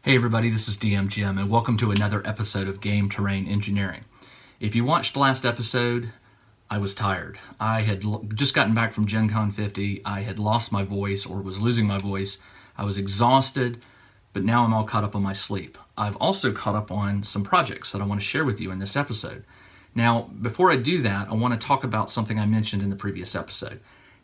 Hey everybody, this is DM Jim, and welcome to another episode of Game Terrain Engineering. If you watched the last episode, I was tired. I had just gotten back from Gen Con 50. I had lost my voice, or was losing my voice. I was exhausted, but now I'm all caught up on my sleep. I've also caught up on some projects that I want to share with you in this episode. Now, before I do that, I want to talk about something I mentioned in the previous episode.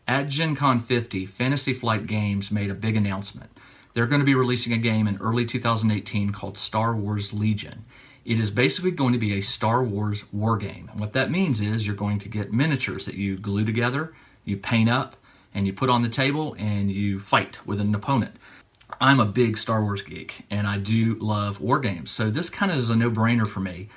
At Gen Con 50, Fantasy Flight Games made a big announcement. They're going to be releasing a game in early 2018 called Star Wars Legion. It is basically going to be a Star Wars wargame. And what that means is you're going to get miniatures that you glue together, you paint up, and you put on the table, and you fight with an opponent. I'm a big Star Wars geek, and I do love wargames, so this kind of is a no-brainer for me.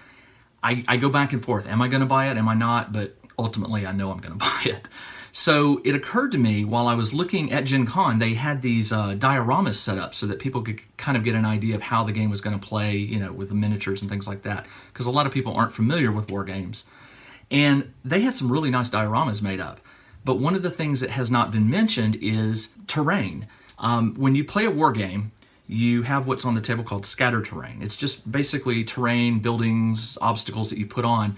I go back and forth. Am I going to buy it? Am I not? But ultimately, I know I'm going to buy it. So it occurred to me while I was looking at Gen Con, they had these dioramas set up so that people could kind of get an idea of how the game was going to play, you know, with the miniatures and things like that. Because a lot of people aren't familiar with war games. And they had some really nice dioramas made up. But one of the things that has not been mentioned is terrain. When you play a war game, you have what's on the table called scatter terrain. It's just basically terrain, buildings, obstacles that you put on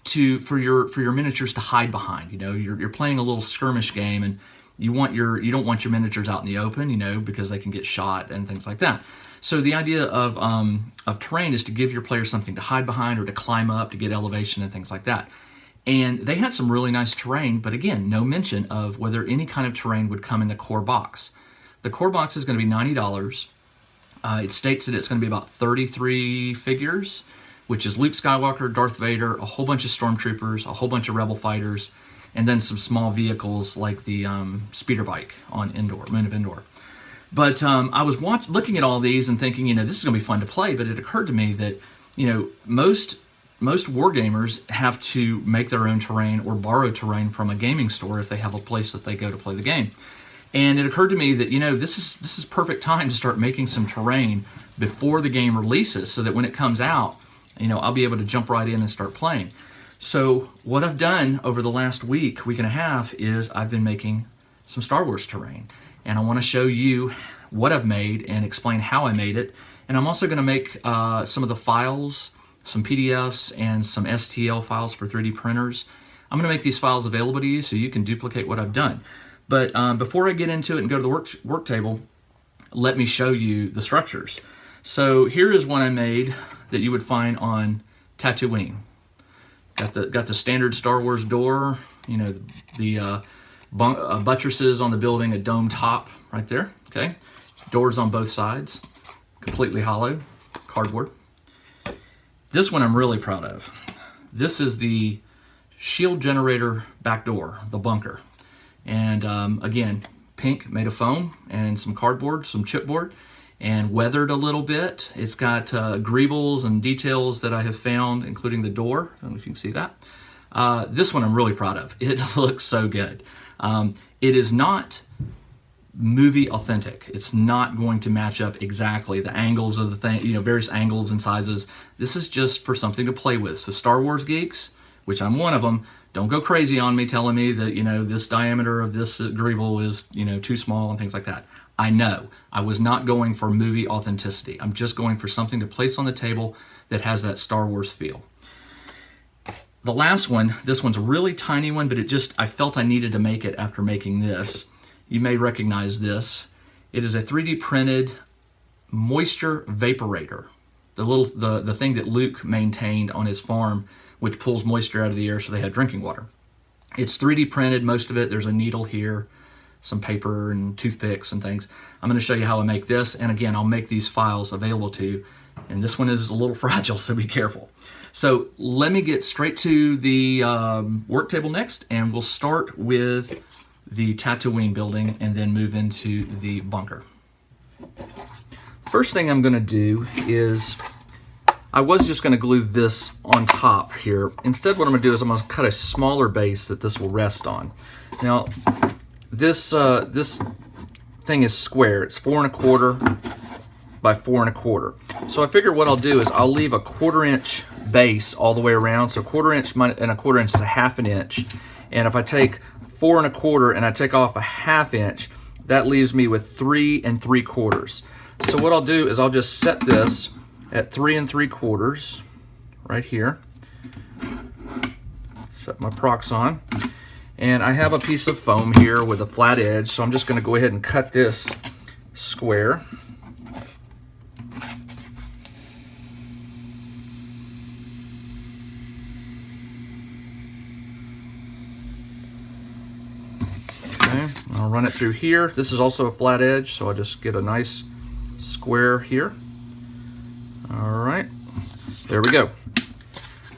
for your miniatures to hide behind. You know, you're playing a little skirmish game, and you don't want your miniatures out in the open, you know, because they can get shot and things like that. So the idea of terrain is to give your players something to hide behind or to climb up to get elevation and things like that. And they had some really nice terrain, but again, no mention of whether any kind of terrain would come in the core box. The core box is going to be $90. It states that it's going to be about 33 figures, which is Luke Skywalker, Darth Vader, a whole bunch of stormtroopers, a whole bunch of rebel fighters, and then some small vehicles like the speeder bike on Moon of Endor. But I was looking at all these and thinking, you know, this is going to be fun to play, but it occurred to me that, you know, most wargamers have to make their own terrain or borrow terrain from a gaming store if they have a place that they go to play the game. And it occurred to me that, you know, this is perfect time to start making some terrain before the game releases so that when it comes out, you know, I'll be able to jump right in and start playing. So what I've done over the last week and a half, is I've been making some Star Wars terrain. And I want to show you what I've made and explain how I made it. And I'm also going to make some of the files, some PDFs, and some STL files for 3D printers. I'm going to make these files available to you so you can duplicate what I've done. But before I get into it and go to the work table, let me show you the structures. So here is one I made that you would find on Tatooine. Got the standard Star Wars door, you know, the buttresses on the building, a dome top right there, okay? Doors on both sides, completely hollow, cardboard. This one I'm really proud of. This is the shield generator back door, the bunker. And again, pink, made of foam, and some cardboard, some chipboard, and weathered a little bit. It's got greebles and details that I have found, including the door. I don't know if you can see that. This one I'm really proud of. It looks so good. It is not movie authentic. It's not going to match up exactly the angles of the thing, you know, various angles and sizes. This is just for something to play with. So Star Wars geeks, which I'm one of them, don't go crazy on me telling me that, you know, this diameter of this greeble is, you know, too small and things like that. I know. I was not going for movie authenticity. I'm just going for something to place on the table that has that Star Wars feel. The last one, this one's a really tiny one, but I felt I needed to make it after making this. You may recognize this. It is a 3D printed Moisture Vaporator. The thing that Luke maintained on his farm, which pulls moisture out of the air so they had drinking water. It's 3D printed, most of it. There's a needle here, some paper and toothpicks and things. I'm going to show you how I make this, and again, I'll make these files available to you. And this one is a little fragile, so be careful. So let me get straight to the work table next, and we'll start with the Tatooine building and then move into the bunker. First thing I'm going to do is, I was just going to glue this on top here. Instead, what I'm going to do is I'm going to cut a smaller base that this will rest on. Now, this thing is square. It's 4 1/4 by 4 1/4. So I figure what I'll do is I'll leave a 1/4 inch base all the way around. So 1/4 inch and a 1/4 inch is a 1/2 inch. And if I take 4 1/4 and I take off a 1/2 inch, that leaves me with 3 3/4. So what I'll do is I'll just set this at 3 3/4 right here. Set my Proxon. And I have a piece of foam here with a flat edge, so I'm just going to go ahead and cut this square. Okay, I'll run it through here. This is also a flat edge, so I'll just get a nice square here. All right, there we go.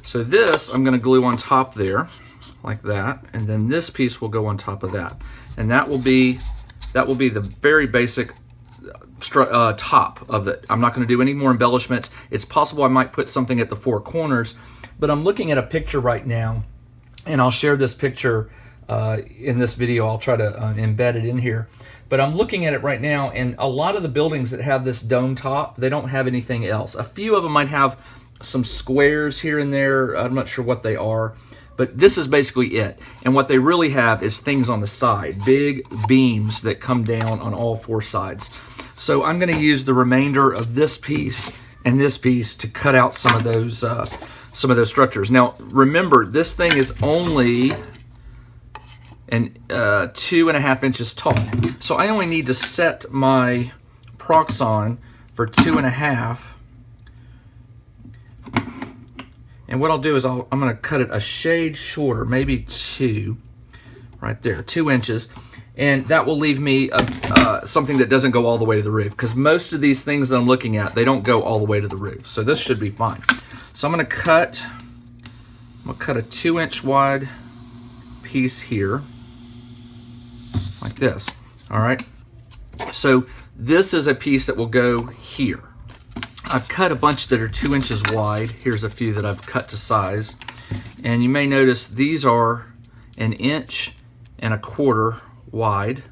So this I'm going to glue on top there, like that, and then this piece will go on top of that, and that will be the very basic top of it. I'm not going to do any more embellishments. It's possible I might put something at the 4 corners, but I'm looking at a picture right now, and I'll share this picture in this video. I'll try to embed it in here, but I'm looking at it right now, and a lot of the buildings that have this dome top, they don't have anything else. A few of them might have some squares here and there. I'm not sure what they are, but this is basically it. And what they really have is things on the side, big beams that come down on all 4 sides. So I'm going to use the remainder of this piece and this piece to cut out some of those structures. Now remember, this thing is only 2.5 inches tall, so I only need to set my Proxon for 2.5. And what I'll do is I'm going to cut it a shade shorter, maybe 2, right there, 2 inches. And that will leave me something that doesn't go all the way to the roof, because most of these things that I'm looking at, they don't go all the way to the roof. So this should be fine. So I'm going to cut a 2-inch wide piece here, like this. All right. So this is a piece that will go here. I've cut a bunch that are 2 inches wide. Here's a few that I've cut to size. And you may notice these are 1.25 inches wide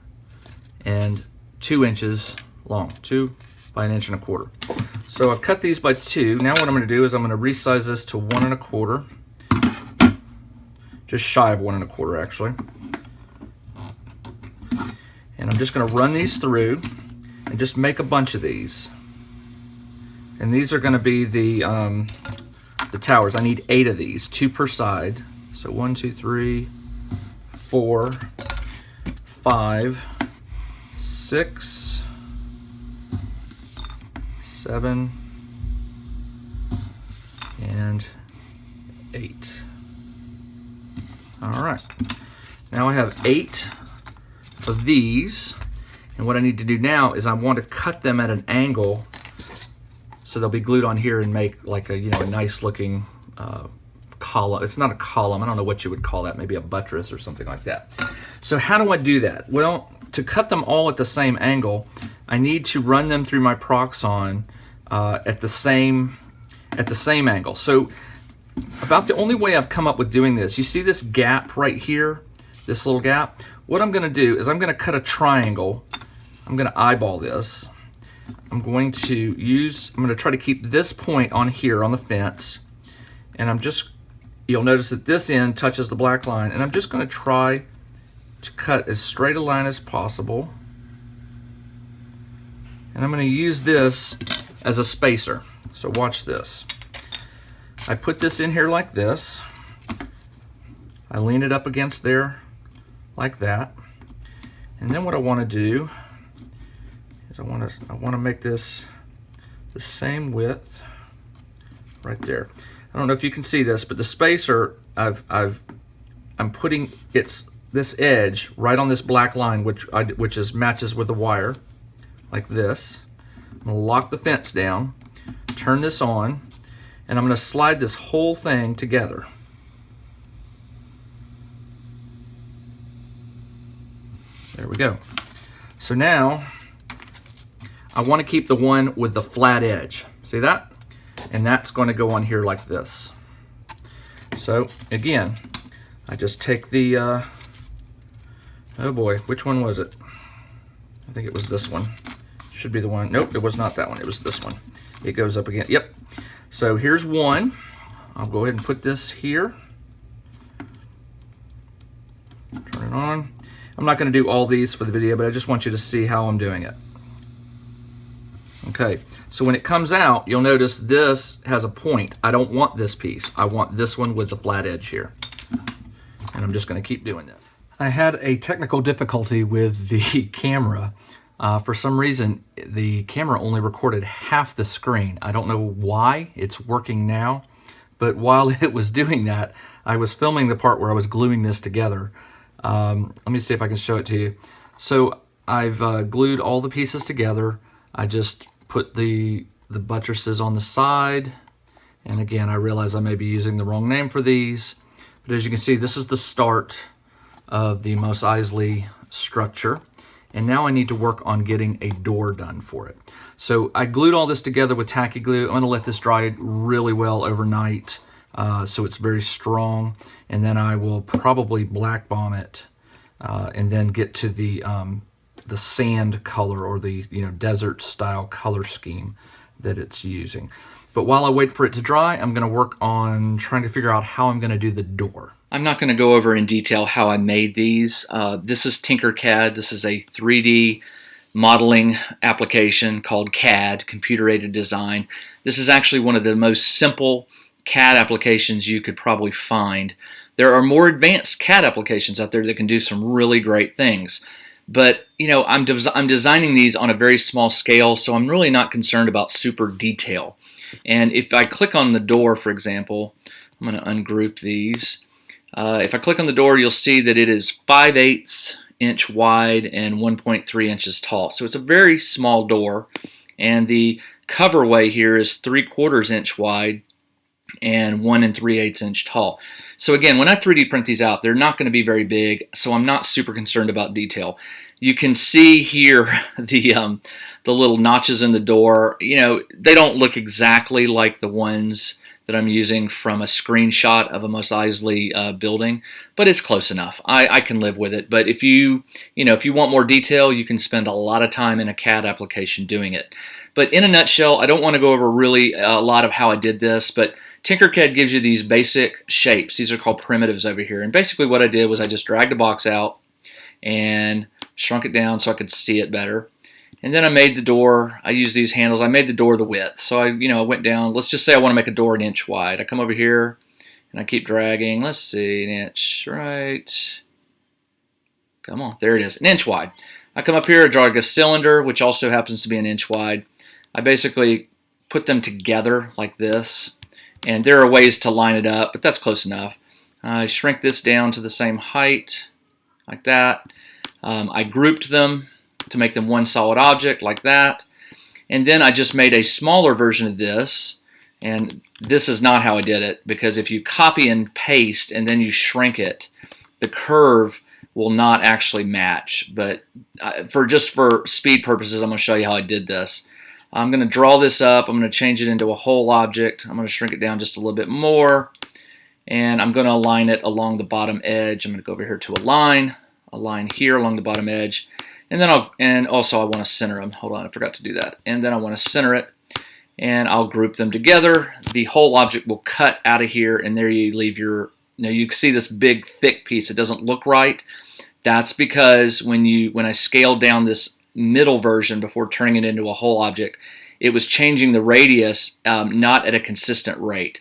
and 2 inches long, 2 by 1.25 inches. So I've cut these by 2. Now what I'm going to do is I'm going to resize this to 1.25 inches, just shy of 1.25 inches actually. And I'm just going to run these through and just make a bunch of these. And these are going to be the towers. I need 8 of these, 2 per side. So 1, 2, 3, 4, 5, 6, 7, and 8. All right. Now I have 8 of these, and what I need to do now is I want to cut them at an angle so they'll be glued on here and make like a a nice looking column. It's not a column. I don't know what you would call that. Maybe a buttress or something like that. So how do I do that? Well, to cut them all at the same angle, I need to run them through my Proxon at the same angle. So about the only way I've come up with doing this, you see this gap right here, this little gap? What I'm going to do is I'm going to cut a triangle. I'm going to eyeball this. I'm going to try to keep this point on here on the fence, and you'll notice that this end touches the black line, and I'm just going to try to cut as straight a line as possible. And I'm going to use this as a spacer. So watch this. I put this in here like this. I lean it up against there like that. And then what I want to do is I want to make this the same width right there. I don't know if you can see this, but the spacer I'm putting this edge right on this black line, which matches with the wire, like this. I'm going to lock the fence down, turn this on, and I'm going to slide this whole thing together. There we go. So now I want to keep the one with the flat edge. See that? And that's going to go on here like this. So again, I just take the, oh boy, which one was it? I think it was this one. Should be the one. Nope, it was not that one. It was this one. It goes up again. Yep. So here's one. I'll go ahead and put this here. Turn it on. I'm not going to do all these for the video, but I just want you to see how I'm doing it. Okay, so when it comes out, you'll notice this has a point. I don't want this piece. I want this one with the flat edge here. And I'm just going to keep doing this. I had a technical difficulty with the camera. For some reason, the camera only recorded half the screen. I don't know why. It's working now. But while it was doing that, I was filming the part where I was gluing this together. Let me see if I can show it to you. So I've glued all the pieces together. I just put the buttresses on the side. And again, I realize I may be using the wrong name for these. But as you can see, this is the start of the Mos Eisley structure. And now I need to work on getting a door done for it. So I glued all this together with tacky glue. I'm going to let this dry really well overnight so it's very strong. And then I will probably black bomb it and then get to the sand color, or the desert style color scheme that it's using. But while I wait for it to dry, I'm going to work on trying to figure out how I'm going to do the door. I'm not going to go over in detail how I made these. This is Tinkercad. This is a 3D modeling application called CAD, Computer Aided Design. This is actually one of the most simple CAD applications you could probably find. There are more advanced CAD applications out there that can do some really great things. But I'm designing these on a very small scale, so I'm really not concerned about super detail. And if I click on the door, for example, I'm going to ungroup these. If I click on the door, you'll see that it is 5/8 inch wide and 1.3 inches tall. So it's a very small door, and the coverway here is 3/4 inch wide and 1 3/8 inch tall. So again, when I 3D print these out, they're not going to be very big, so I'm not super concerned about detail. You can see here the little notches in the door. They don't look exactly like the ones that I'm using from a screenshot of a Mos Eisley building, but it's close enough. I can live with it. But if you want more detail, you can spend a lot of time in a CAD application doing it. But in a nutshell, I don't want to go over really a lot of how I did this, but Tinkercad gives you these basic shapes. These are called primitives over here. And basically what I did was I just dragged a box out and shrunk it down so I could see it better. And then I made the door. I used these handles. I made the door the width. So I went down. Let's just say I want to make a door 1 inch wide. I come over here and I keep dragging. Let's see, 1 inch, right. Come on, there it is, 1 inch wide. I come up here, I drag a cylinder, which also happens to be 1 inch wide. I basically put them together like this. And there are ways to line it up, but that's close enough. I shrink this down to the same height, like that. I grouped them to make them one solid object, like that. And then I just made a smaller version of this. And this is not how I did it, because if you copy and paste and then you shrink it, the curve will not actually match. But for speed purposes, I'm going to show you how I did this. I'm going to draw this up. I'm going to change it into a whole object. I'm going to shrink it down just a little bit more. And I'm going to align it along the bottom edge. I'm going to go over here to align here along the bottom edge. And then also I want to center them. Hold on, I forgot to do that. And then I want to center it. And I'll group them together. The whole object will cut out of here, and there you leave your, you can see this big thick piece. It doesn't look right. That's because when I scaled down this middle version before turning it into a whole object, it was changing the radius not at a consistent rate.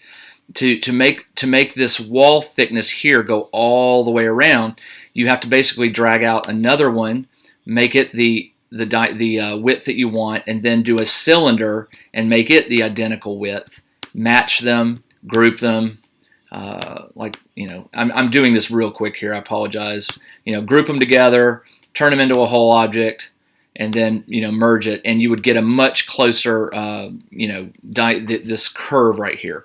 To make this wall thickness here go all the way around, you have to basically drag out another one, make it the width that you want, and then do a cylinder and make it the identical width. Match them, group them. I'm doing this real quick here. I apologize. Group them together, turn them into a whole object, and then merge it, and you would get a much closer this curve right here.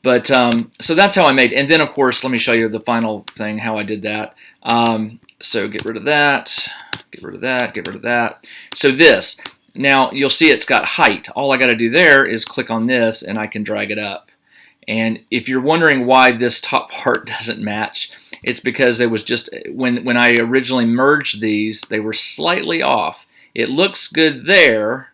But so that's how I made. And then of course, let me show you the final thing, how I did that. So get rid of that, get rid of that, get rid of that. So this, now you'll see it's got height. All I got to do there is click on this and I can drag it up. And if you're wondering why this top part doesn't match, it's because it was just, when I originally merged these, they were slightly off. It looks good there,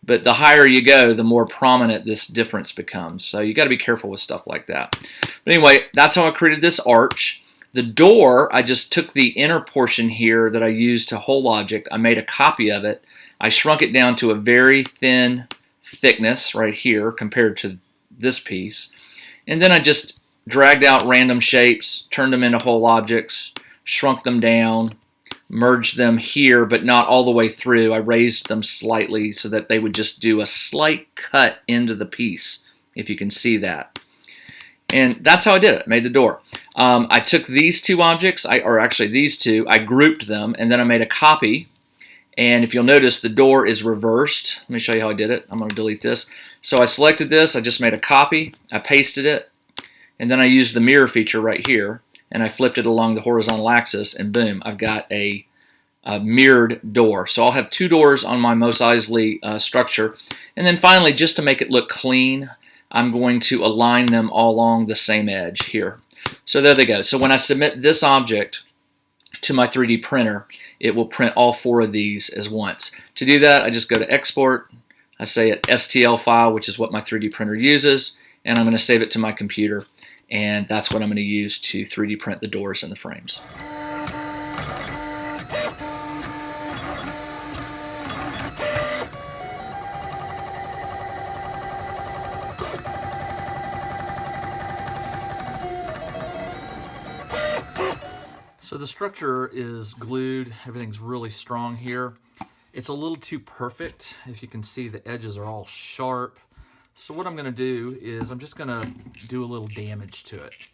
but the higher you go, the more prominent this difference becomes. So you got to be careful with stuff like that. But anyway, that's how I created this arch. The door, I just took the inner portion here that I used to whole object. I made a copy of it. I shrunk it down to a very thin thickness right here compared to this piece. And then I just dragged out random shapes, turned them into whole objects, shrunk them down, merged them here, but not all the way through. I raised them slightly so that they would just do a slight cut into the piece, if you can see that. And that's how I did it, made the door. I took these two objects, or actually these two, I grouped them, and then I made a copy. And if you'll notice, the door is reversed. Let me show you how I did it. I'm going to delete this. So I selected this, I just made a copy, I pasted it, and then I used the mirror feature right here, and I flipped it along the horizontal axis, and boom, I've got a mirrored door. So I'll have two doors on my Mos Eisley structure. And then finally, just to make it look clean, I'm going to align them all along the same edge here. So there they go. So when I submit this object to my 3D printer, it will print all four of these as once. To do that, I just go to Export, I say an STL file, which is what my 3D printer uses, and I'm going to save it to my computer, and that's what I'm going to use to 3D print the doors and the frames. So the structure is glued, everything's really strong here. It's a little too perfect. If you can see, the edges are all sharp. So what I'm gonna do is I'm just gonna do a little damage to it.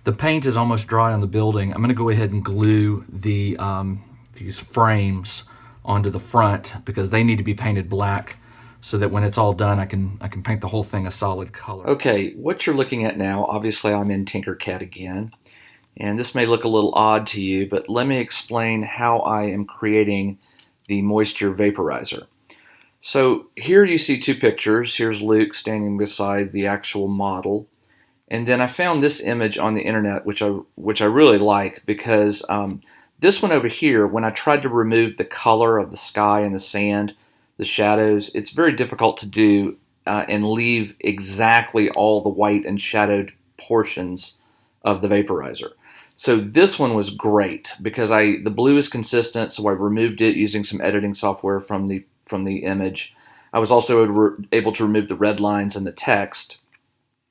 The paint is almost dry on the building. I'm going to go ahead and glue the these frames onto the front because they need to be painted black so that when it's all done I can paint the whole thing a solid color. Okay, what you're looking at now, obviously I'm in Tinkercad again, and this may look a little odd to you, but let me explain how I am creating the Moisture Vaporizer. So here you see two pictures. Here's Luke standing beside the actual model. And then I found this image on the internet, which I really like, because this one over here, when I tried to remove the color of the sky and the sand, the shadows, it's very difficult to do and leave exactly all the white and shadowed portions of the vaporizer. So this one was great because the blue is consistent, so I removed it using some editing software from the image. I was also able to remove the red lines and the text,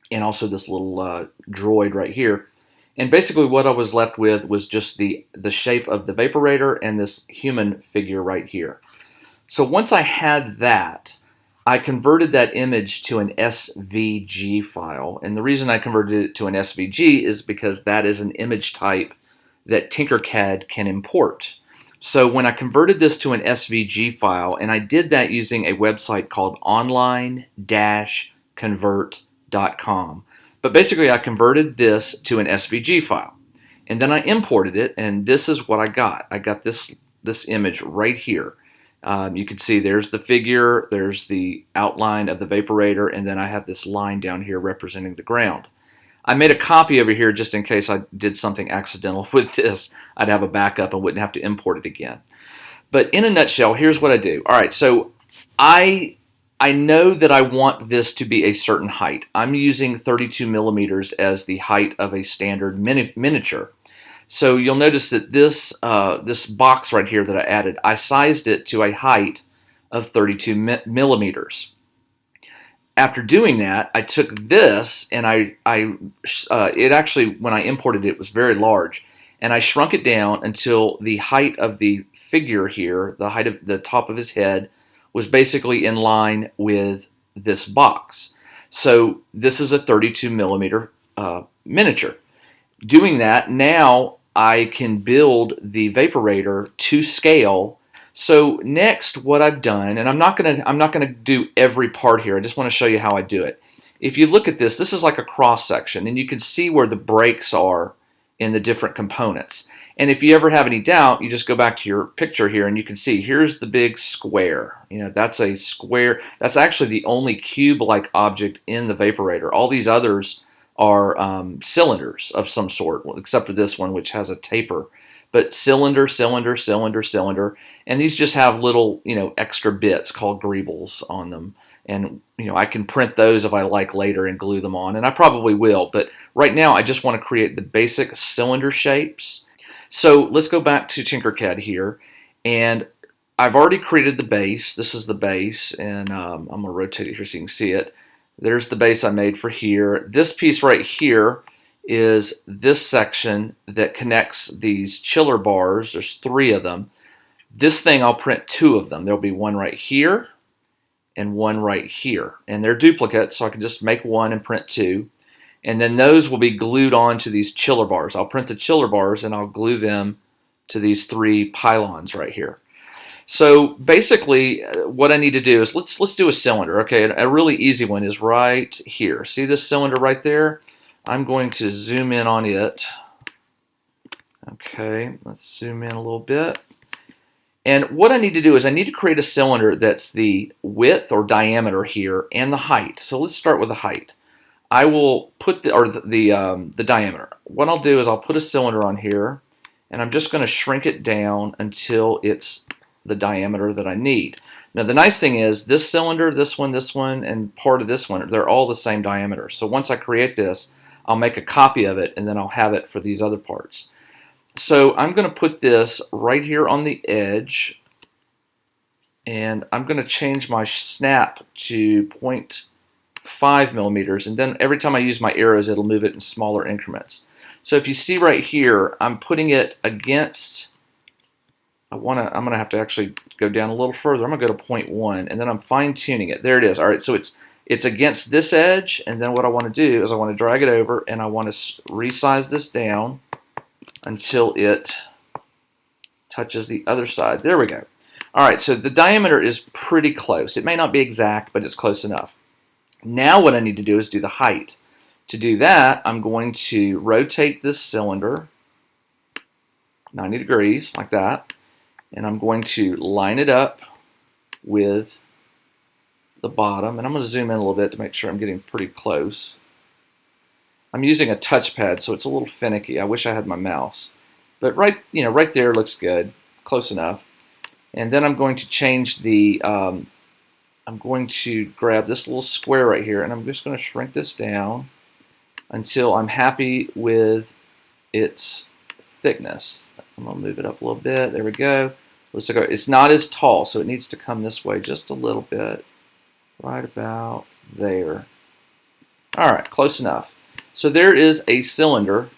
and also this little droid right here. And basically what I was left with was just the shape of the Vaporator and this human figure right here. So once I had that, I converted that image to an SVG file. And the reason I converted it to an SVG is because that is an image type that Tinkercad can import. So when I converted this to an SVG file, and I did that using a website called online-convert.com. But basically I converted this to an SVG file, and then I imported it, and this is what I got. I got this image right here. You can see there's the figure, there's the outline of the Vaporator, and then I have this line down here representing the ground. I made a copy over here just in case I did something accidental with this. I'd have a backup and wouldn't have to import it again. But in a nutshell, here's what I do. All right, so I know that I want this to be a certain height. I'm using 32 millimeters as the height of a standard miniature. So you'll notice that this box right here that I added, I sized it to a height of 32 millimeters. After doing that, I took this and it actually, when I imported it, was very large, and I shrunk it down until the height of the figure here, the height of the top of his head, was basically in line with this box. So this is a 32 millimeter miniature. Doing that, now I can build the Vaporator to scale. So next, what I've done, and I'm not gonna do every part here. I just want to show you how I do it. If you look at this, this is like a cross section, and you can see where the breaks are in the different components. And if you ever have any doubt, you just go back to your picture here and you can see here's the big square. You know, that's a square. That's actually the only cube-like object in the Vaporator. All these others are cylinders of some sort, except for this one, which has a taper. But cylinder, cylinder, cylinder, cylinder. And these just have little, you know, extra bits called greebles on them. And, you know, I can print those if I like later and glue them on. And I probably will. But right now, I just want to create the basic cylinder shapes. So let's go back to Tinkercad here, and I've already created the base. This is the base, and I'm going to rotate it here so you can see it. There's the base I made for here. This piece right here is this section that connects these chiller bars. There's 3 of them. This thing, I'll print 2 of them. There'll be one right here and one right here. And they're duplicates, so I can just make one and print 2. And then those will be glued onto these chiller bars. I'll print the chiller bars and I'll glue them to these 3 pylons right here. So basically what I need to do is let's do a cylinder. Okay, a really easy one is right here. See this cylinder right there? I'm going to zoom in on it. Okay, let's zoom in a little bit. And what I need to do is I need to create a cylinder that's the width or diameter here and the height. So let's start with the height. I will put the diameter. What I'll do is I'll put a cylinder on here, and I'm just going to shrink it down until it's the diameter that I need. Now the nice thing is this cylinder, this one, and part of this one, they're all the same diameter. So once I create this, I'll make a copy of it, and then I'll have it for these other parts. So I'm going to put this right here on the edge, and I'm going to change my snap to 0.5 millimeters, and then every time I use my arrows, it'll move it in smaller increments. So if you see right here, I'm putting it against, I'm going to have to actually go down a little further. I'm going to go to 0.1, and then I'm fine-tuning it. There it is. All right, so it's against this edge, and then what I want to do is I want to drag it over, and I want to resize this down until it touches the other side. There we go. All right, so the diameter is pretty close. It may not be exact, but it's close enough. Now what I need to do is do the height. To do that, I'm going to rotate this cylinder 90 degrees, like that, and I'm going to line it up with the bottom, and I'm going to zoom in a little bit to make sure I'm getting pretty close. I'm using a touchpad, so it's a little finicky. I wish I had my mouse. But right there looks good, close enough. And then I'm going to change the, I'm going to grab this little square right here, and I'm just going to shrink this down until I'm happy with its thickness. I'm going to move it up a little bit. There we go. Let's go. It's not as tall, so it needs to come this way just a little bit. Right about there. All right, close enough. So there is a cylinder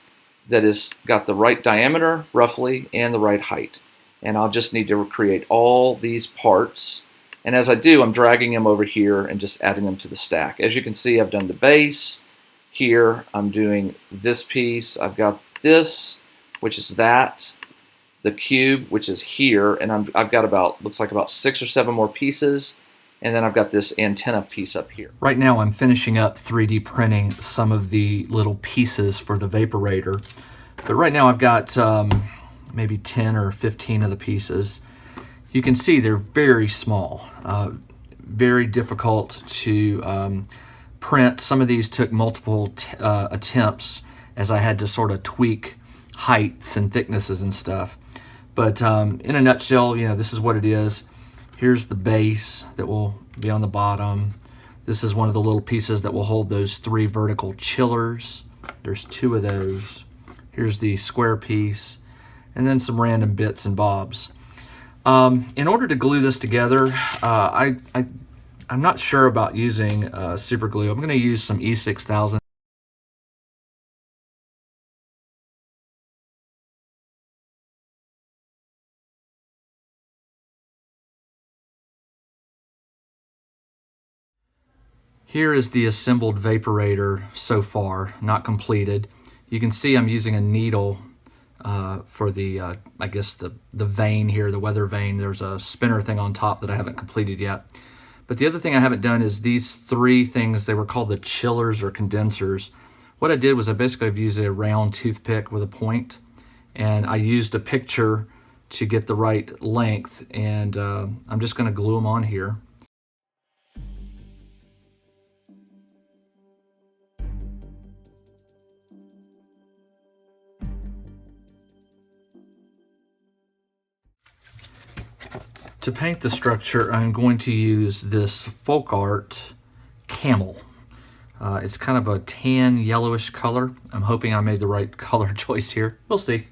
that has got the right diameter, roughly, and the right height. And I'll just need to create all these parts. And as I do, I'm dragging them over here and just adding them to the stack. As you can see, I've done the base. Here, I'm doing this piece. I've got this, which is that. The cube, which is here. And I've got about, looks like about 6 or 7 more pieces. And then I've got this antenna piece up here. Right now I'm finishing up 3D printing some of the little pieces for the Vaporator. But right now I've got maybe 10 or 15 of the pieces. You can see they're very small, very difficult to print. Some of these took multiple attempts as I had to sort of tweak heights and thicknesses and stuff. But in a nutshell, you know, this is what it is. Here's the base that will be on the bottom. This is one of the little pieces that will hold those 3 vertical chillers. There's 2 of those. Here's the square piece, and then some random bits and bobs. In order to glue this together, I'm not sure about using super glue. I'm going to use some E6000. Here is the assembled Vaporator so far, not completed. You can see I'm using a needle for the, I guess the vane here, the weather vane. There's a spinner thing on top that I haven't completed yet. But the other thing I haven't done is these 3 things, they were called the chillers or condensers. What I did was I basically used a round toothpick with a point, and I used a picture to get the right length, and I'm just going to glue them on here. To paint the structure, I'm going to use this folk art camel. It's kind of a tan yellowish color. I'm hoping I made the right color choice here. We'll see.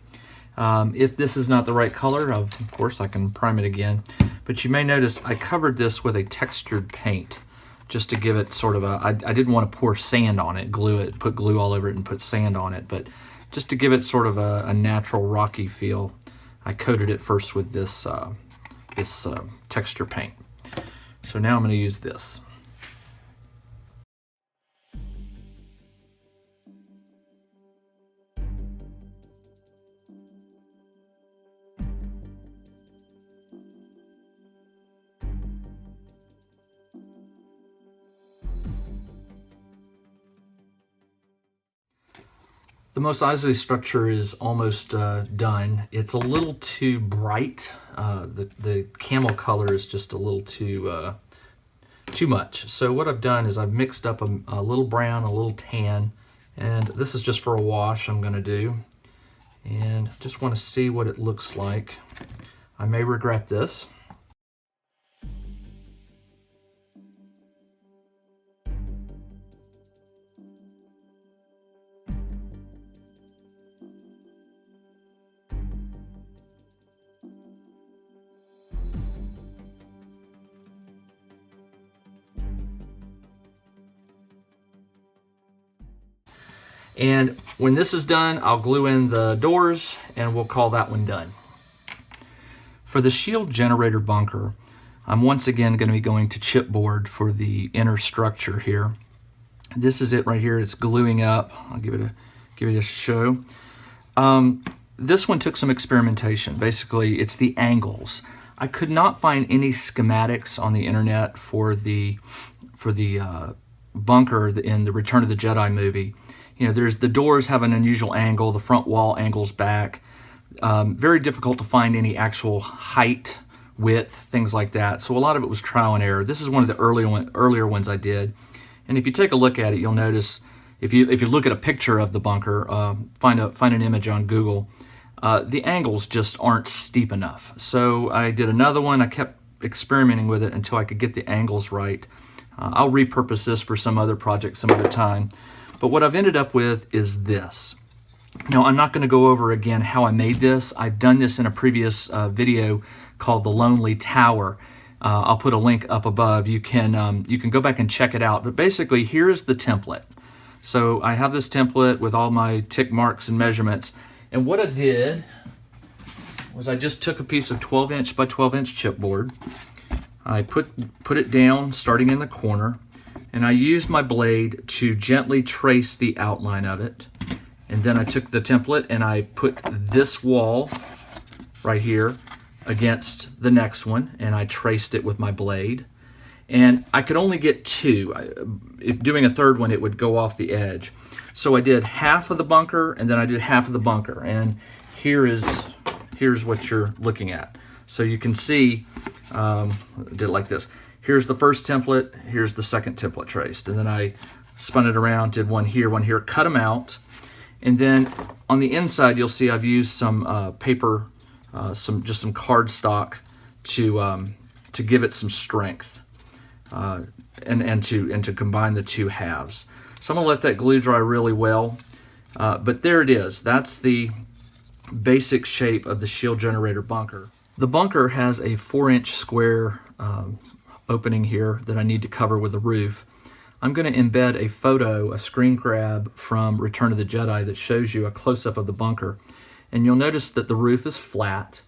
If this is not the right color, of course I can prime it again. But you may notice I covered this with a textured paint just to give it sort of a, I didn't want to pour sand on it, glue it, put glue all over it and put sand on it, but just to give it sort of a natural rocky feel, I coated it first with this texture paint. So now I'm going to use this. The Mos Eisley structure is almost done. It's a little too bright. The camel color is just a little too much. So what I've done is I've mixed up a little brown, a little tan, and this is just for a wash I'm going to do. And just want to see what it looks like. I may regret this. And when this is done, I'll glue in the doors and we'll call that one done. For the shield generator bunker, I'm once again going to be going to chipboard for the inner structure here. This is it right here. It's gluing up. I'll give it a show. This one took some experimentation. Basically, it's the angles. I could not find any schematics on the internet for the bunker in the Return of the Jedi movie. You know, the doors have an unusual angle, the front wall angles back. Very difficult to find any actual height, width, things like that. So a lot of it was trial and error. This is one of the earlier ones I did. And if you take a look at it, you'll notice, if you look at a picture of the bunker, find an image on Google, the angles just aren't steep enough. So I did another one. I kept experimenting with it until I could get the angles right. I'll repurpose this for some other project some other time. But what I've ended up with is this. Now, I'm not going to go over again how I made this. I've done this in a previous video called The Lonely Tower. I'll put a link up above. You can go back and check it out. But basically, here is the template. So I have this template with all my tick marks and measurements. And what I did was I just took a piece of 12-inch by 12-inch chipboard. I put it down, starting in the corner. And I used my blade to gently trace the outline of it. And then I took the template and I put this wall right here against the next one, and I traced it with my blade. And I could only get two. If doing a third one, it would go off the edge. So I did half of the bunker, and then I did half of the bunker. And here's what you're looking at. So you can see, I did it like this. Here's the first template, here's the second template traced. And then I spun it around, did one here, cut them out. And then on the inside, you'll see I've used some paper, just some cardstock to give it some strength and to combine the two halves. So I'm gonna let that glue dry really well. But there it is. That's the basic shape of the shield generator bunker. The bunker has a 4-inch square opening here that I need to cover with the roof. I'm going to embed a photo, a screen grab from Return of the Jedi that shows you a close-up of the bunker. And you'll notice that the roof is flat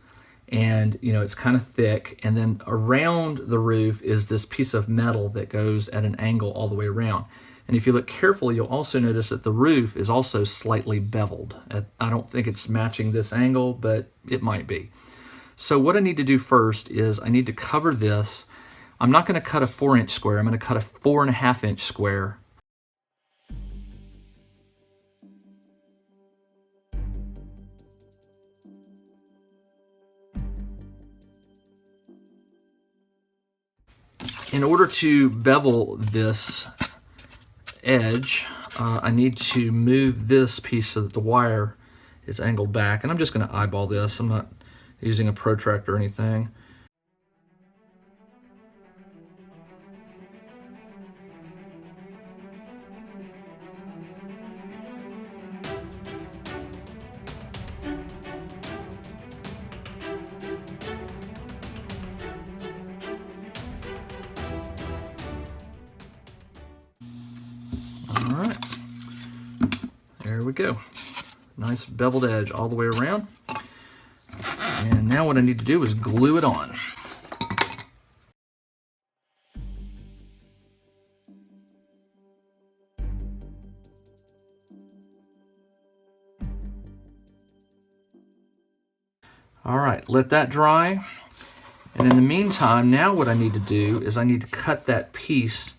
and it's kind of thick, and then around the roof is this piece of metal that goes at an angle all the way around. And if you look carefully, you'll also notice that the roof is also slightly beveled. I don't think it's matching this angle, but it might be. So what I need to do first is I need to cover this. I'm not going to cut a 4-inch square. I'm going to cut a 4.5-inch square. In order to bevel this edge, I need to move this piece so that the wire is angled back. And I'm just going to eyeball this. I'm not using a protractor or anything. All right, there we go. Nice beveled edge all the way around. And now what I need to do is glue it on. All right, let that dry. And in the meantime, now what I need to do is I need to cut that piece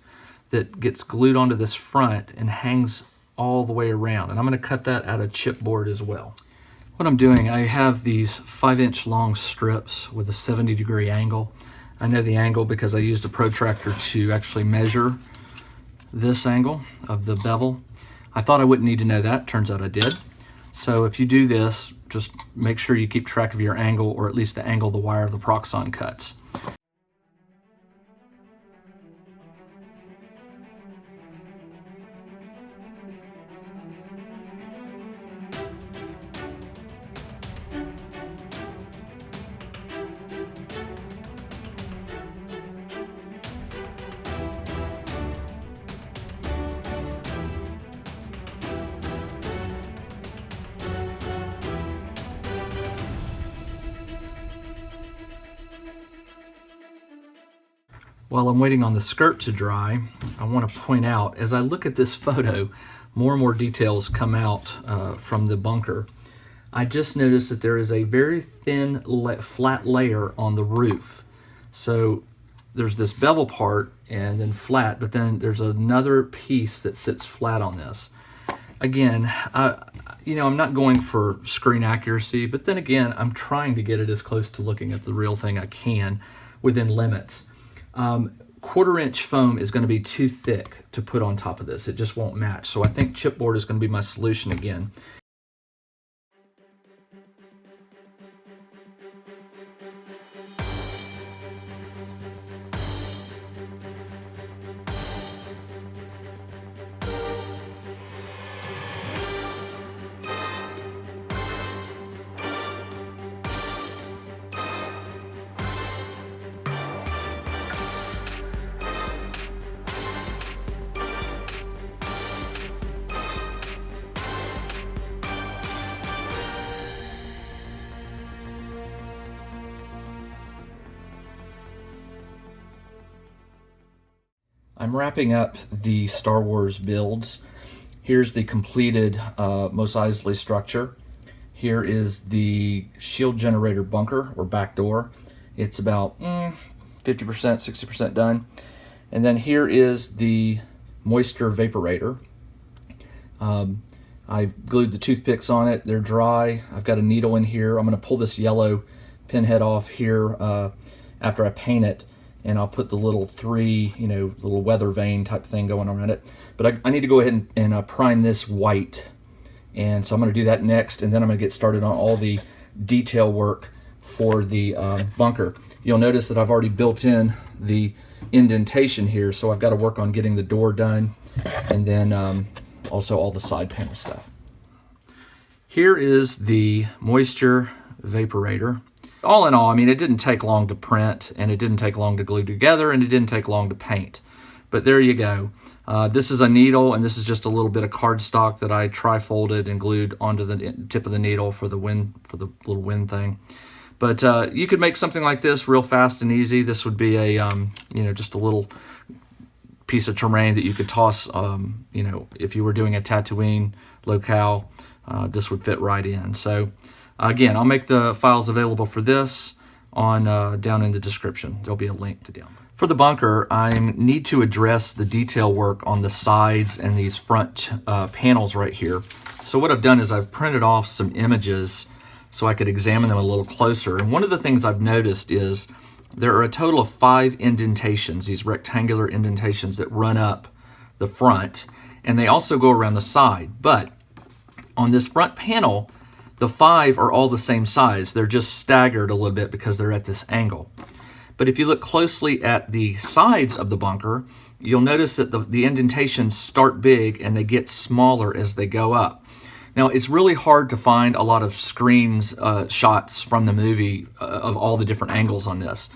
that gets glued onto this front and hangs all the way around. And I'm going to cut that out of chipboard as well. What I'm doing, I have these 5-inch long strips with a 70-degree angle. I know the angle because I used a protractor to actually measure this angle of the bevel. I thought I wouldn't need to know that. Turns out I did. So if you do this, just make sure you keep track of your angle, or at least the angle the wire of the Proxxon cuts. While I'm waiting on the skirt to dry, I want to point out, as I look at this photo, more and more details come out from the bunker. I just noticed that there is a very thin, flat layer on the roof. So there's this bevel part and then flat, but then there's another piece that sits flat on this. Again, you know, I'm not going for screen accuracy, but then again, I'm trying to get it as close to looking at the real thing I can within limits. 1/4-inch foam is going to be too thick to put on top of this. It just won't match. So I think chipboard is going to be my solution again. I'm wrapping up the Star Wars builds. Here's the completed Mos Eisley structure. Here is the shield generator bunker or back door. It's about 50%, 60% done. And then here is the Moisture Vaporator. I glued the toothpicks on it. They're dry. I've got a needle in here. I'm going to pull this yellow pinhead off here after I paint it. And I'll put the little little weather vane type thing going around it. But I need to go ahead and prime this white. And so I'm going to do that next, and then I'm going to get started on all the detail work for the bunker. You'll notice that I've already built in the indentation here, so I've got to work on getting the door done, and then also all the side panel stuff. Here is the Moisture Vaporator. All in all, I mean, it didn't take long to print, and it didn't take long to glue together, and it didn't take long to paint. But there you go. This is a needle, and this is just a little bit of cardstock that I tri-folded and glued onto the tip of the needle for the little wind thing. But you could make something like this real fast and easy. This would be a just a little piece of terrain that you could toss. If you were doing a Tatooine locale, this would fit right in. So. Again, I'll make the files available for this on down in the description. There'll be a link to download. For the bunker, I need to address the detail work on the sides and these front panels right here. So what I've done is I've printed off some images so I could examine them a little closer. And one of the things I've noticed is there are a total of 5 indentations, these rectangular indentations that run up the front, and they also go around the side. But on this front panel, the 5 are all the same size. They're just staggered a little bit because they're at this angle. But if you look closely at the sides of the bunker, you'll notice that the indentations start big and they get smaller as they go up. Now, it's really hard to find a lot of shots from the movie of all the different angles on this.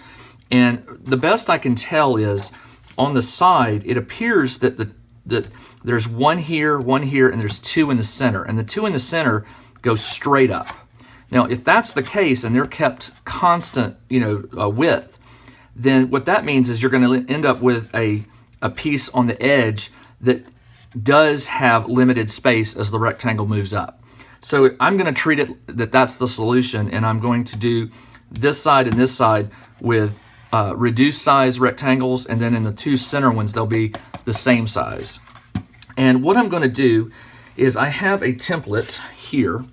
And the best I can tell is on the side, it appears that that there's one here, and there's 2 in the center. And the 2 in the center go straight up. Now, if that's the case and they're kept constant, width, then what that means is you're going to end up with a piece on the edge that does have limited space as the rectangle moves up. So I'm going to treat it that that's the solution, and I'm going to do this side and this side with reduced size rectangles, and then in the 2 center ones they'll be the same size. And what I'm going to do is I have a template here.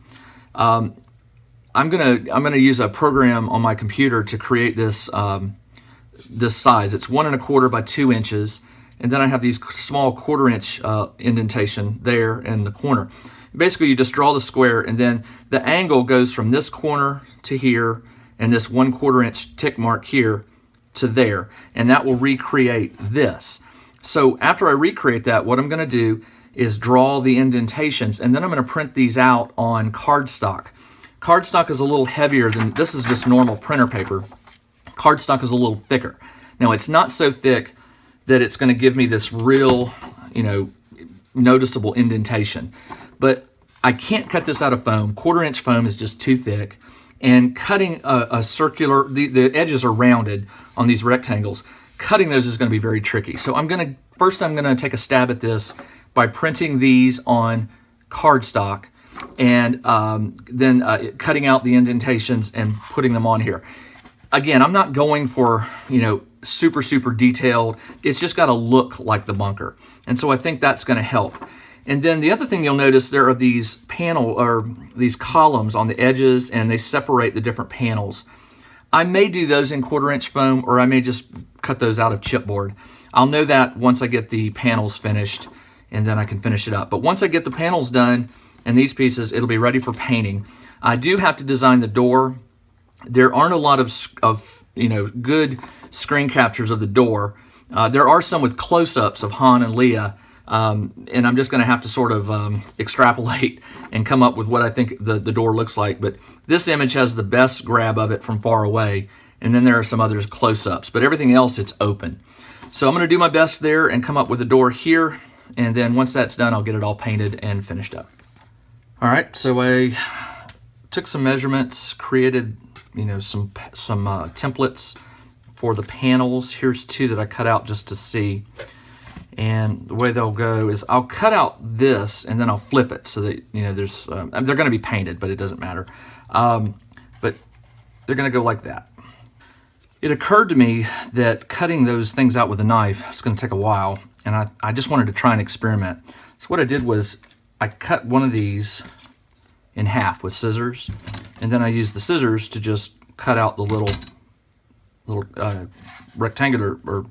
I'm going to use a program on my computer to create this this size. It's 1 1/4 by 2 inches. And then I have these small 1/4 inch indentation there in the corner. Basically, you just draw the square, and then the angle goes from this corner to here, and this 1/4 inch tick mark here to there, and that will recreate this. So after I recreate that, what I'm going to do is draw the indentations, and then I'm going to print these out on cardstock. Cardstock is a little heavier than, this is just normal printer paper. Cardstock is a little thicker. Now, it's not so thick that it's going to give me this real, noticeable indentation. But I can't cut this out of foam. 1/4 inch foam is just too thick. And cutting a circular, the edges are rounded on these rectangles. Cutting those is going to be very tricky. So first I'm going to take a stab at this by printing these on cardstock and then cutting out the indentations and putting them on here. Again, I'm not going for, super detailed. It's just got to look like the bunker. And so I think that's going to help. And then the other thing you'll notice, there are these these columns on the edges, and they separate the different panels. I may do those in 1/4 inch foam, or I may just cut those out of chipboard. I'll know that once I get the panels finished, and then I can finish it up. But once I get the panels done and these pieces, it'll be ready for painting. I do have to design the door. There aren't a lot of good screen captures of the door. There are some with close-ups of Han and Leia, and I'm just going to have to sort of extrapolate and come up with what I think the door looks like. But this image has the best grab of it from far away, and then there are some other close-ups. But everything else, it's open. So I'm going to do my best there and come up with a door here, and then once that's done, I'll get it all painted and finished up. All right, so I took some measurements, created some templates for the panels. Here's 2 that I cut out just to see. And the way they'll go is I'll cut out this and then I'll flip it so that, there's, they're going to be painted, but it doesn't matter. But they're going to go like that. It occurred to me that cutting those things out with a knife is going to take a while, and I just wanted to try and experiment. So what I did was I cut one of these in half with scissors, and then I used the scissors to just cut out the little rectangular or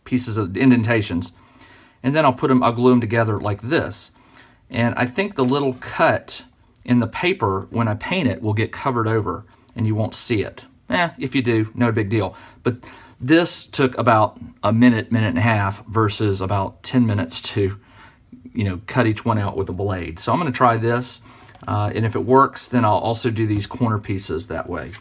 pieces of indentations, and then I'll glue them together like this. And I think the little cut in the paper when I paint it will get covered over and you won't see it. If you do, no big deal. But this took about a minute and a half versus about 10 minutes to cut each one out with a blade. So I'm going to try this, and if it works, then I'll also do these corner pieces that way.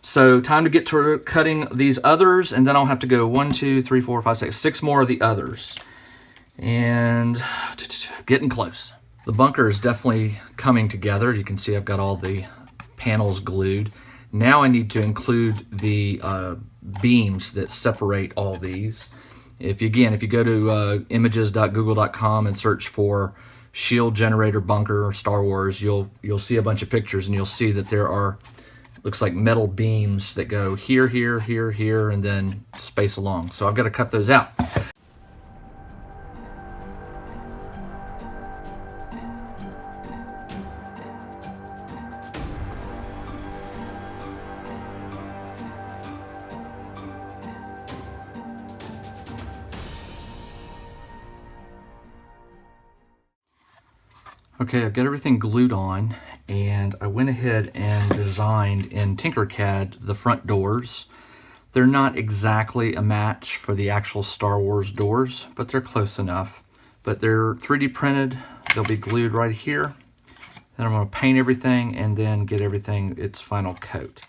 So time to get to cutting these others, and then I'll have to go 1, 2, 3, 4, 5, 6, 6 more of the others. And getting close. The bunker is definitely coming together. You can see I've got all the panels glued. Now I need to include the beams that separate all these. If you go to images.google.com and search for shield generator bunker Star Wars, you'll see a bunch of pictures, and you'll see that there are looks like metal beams that go here, here, here, here, and then space along. So I've got to cut those out. Okay, I've got everything glued on, and I went ahead and designed in Tinkercad the front doors. They're not exactly a match for the actual Star Wars doors, but they're close enough. But they're 3D printed, they'll be glued right here. Then I'm going to paint everything and then get everything its final coat.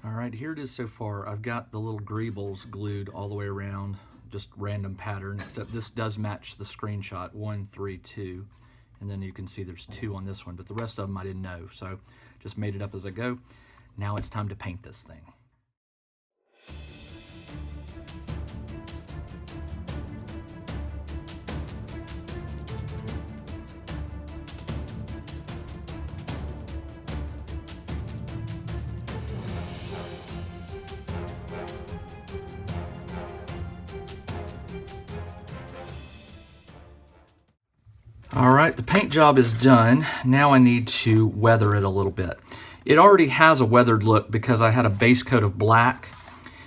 All right, here it is so far. I've got the little greebles glued all the way around, just random pattern, except this does match the screenshot, 1, 3, 2. And then you can see there's 2 on this one, but the rest of them I didn't know, so just made it up as I go. Now it's time to paint this thing. All right, the paint job is done. Now I need to weather it a little bit. It already has a weathered look because I had a base coat of black,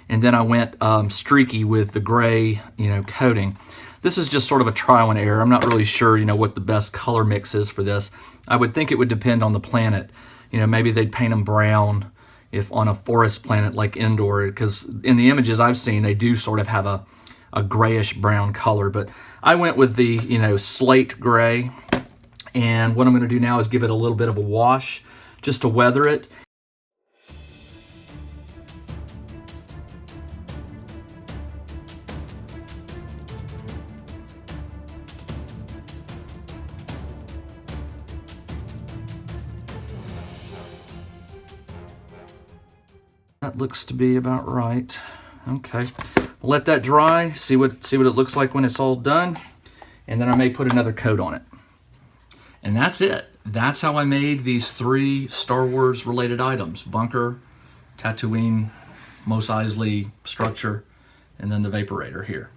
and then I went streaky with the gray, coating. This is just sort of a trial and error. I'm not really sure, what the best color mix is for this. I would think it would depend on the planet. Maybe they'd paint them brown if on a forest planet like Endor, because in the images I've seen, they do sort of have a grayish brown color, but I went with the, slate gray, and what I'm going to do now is give it a little bit of a wash just to weather it. That looks to be about right. Okay, let that dry, see what it looks like when it's all done, and then I may put another coat on it. And that's it. That's how I made these 3 Star Wars related items: bunker, Tatooine, Mos Eisley structure, and then the Vaporator here.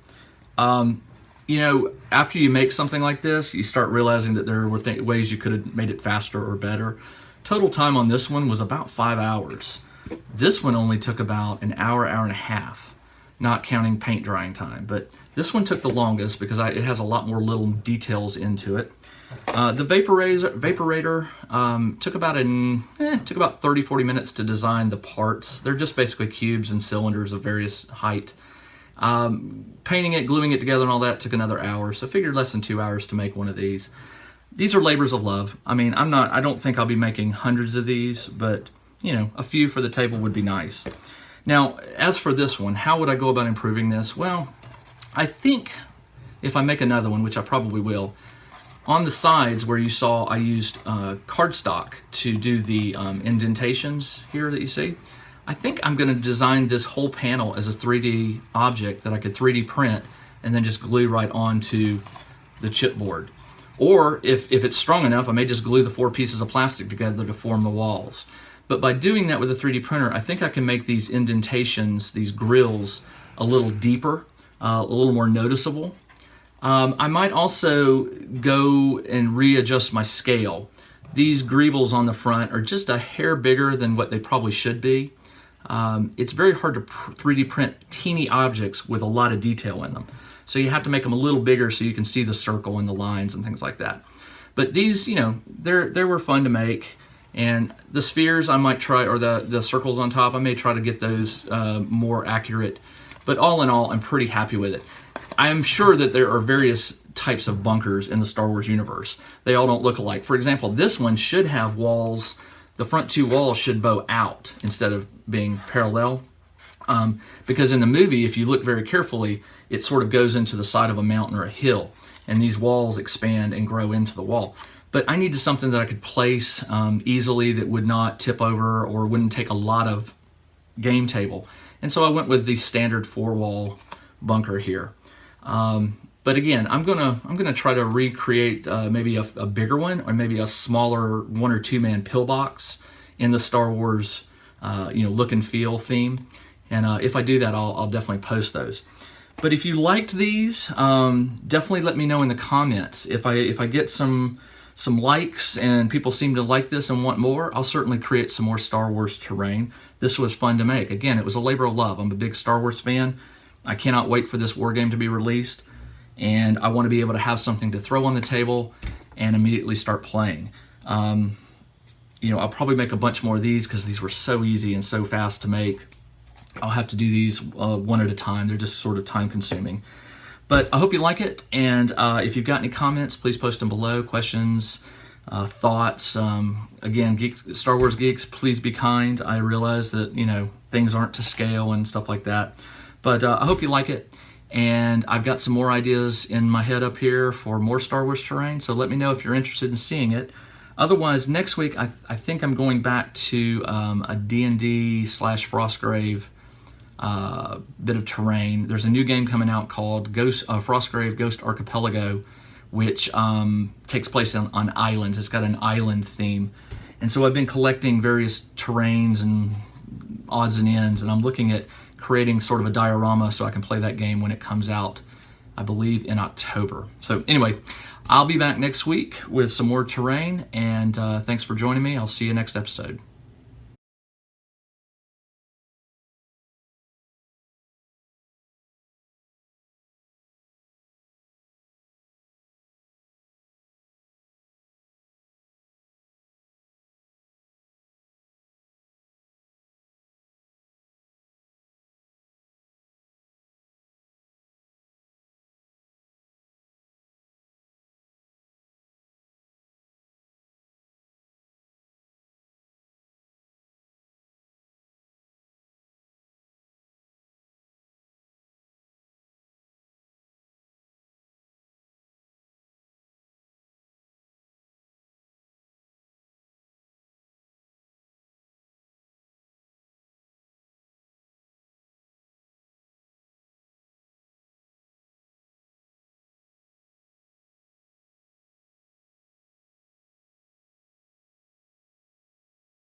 After you make something like this, you start realizing that there were ways you could have made it faster or better. Total time on this one was about 5 hours. This one only took about an hour, hour and a half, not counting paint drying time. But this one took the longest because it has a lot more little details into it. The Vaporator took about 30-40 minutes to design the parts. They're just basically cubes and cylinders of various height. Painting it, gluing it together and all that took another hour, so I figured less than 2 hours to make one of these. These are labors of love. I mean, I don't think I'll be making hundreds of these, but a few for the table would be nice. Now, as for this one, how would I go about improving this? Well, I think if I make another one, which I probably will, on the sides where you saw I used cardstock to do the indentations here that you see, I think I'm going to design this whole panel as a 3D object that I could 3D print and then just glue right onto the chipboard. Or if it's strong enough, I may just glue the 4 pieces of plastic together to form the walls. But by doing that with a 3D printer, I think I can make these indentations, these grills, a little deeper, a little more noticeable. I might also go and readjust my scale. These greebles on the front are just a hair bigger than what they probably should be. It's very hard to 3D print teeny objects with a lot of detail in them. So you have to make them a little bigger so you can see the circle and the lines and things like that. But these, they were fun to make. And the spheres I might try, or the circles on top, I may try to get those more accurate. But all in all, I'm pretty happy with it. I am sure that there are various types of bunkers in the Star Wars universe. They all don't look alike. For example, this one should have walls. The front 2 walls should bow out instead of being parallel. Because in the movie, if you look very carefully, it sort of goes into the side of a mountain or a hill. And these walls expand and grow into the wall. but I needed something that I could place easily, that would not tip over or wouldn't take a lot of game table. And so I went with the standard 4-wall bunker here. But again, I'm gonna try to recreate maybe a bigger one, or maybe a smaller 1 or 2 man pillbox in the Star Wars look and feel theme. And if I do that, I'll definitely post those. But if you liked these, definitely let me know in the comments. If I get some likes and people seem to like this and want more, I'll certainly create some more Star Wars terrain. This was fun to make. Again, it was a labor of love. I'm a big Star Wars fan. I cannot wait for this war game to be released, and I want to be able to have something to throw on the table and immediately start playing. I'll probably make a bunch more of these because these were so easy and so fast to make. I'll have to do these one at a time. They're just sort of time consuming. But I hope you like it, and if you've got any comments, please post them below. Questions, thoughts. Again, Star Wars geeks, please be kind. I realize that things aren't to scale and stuff like that. But I hope you like it, and I've got some more ideas in my head up here for more Star Wars terrain, so let me know if you're interested in seeing it. Otherwise, next week, I think I'm going back to a D&D / Frostgrave bit of terrain. There's a new game coming out called Frostgrave Ghost Archipelago, which takes place on islands. It's got an island theme. And so I've been collecting various terrains and odds and ends, and I'm looking at creating sort of a diorama so I can play that game when it comes out, I believe, in October. So anyway, I'll be back next week with some more terrain, and thanks for joining me. I'll see you next episode.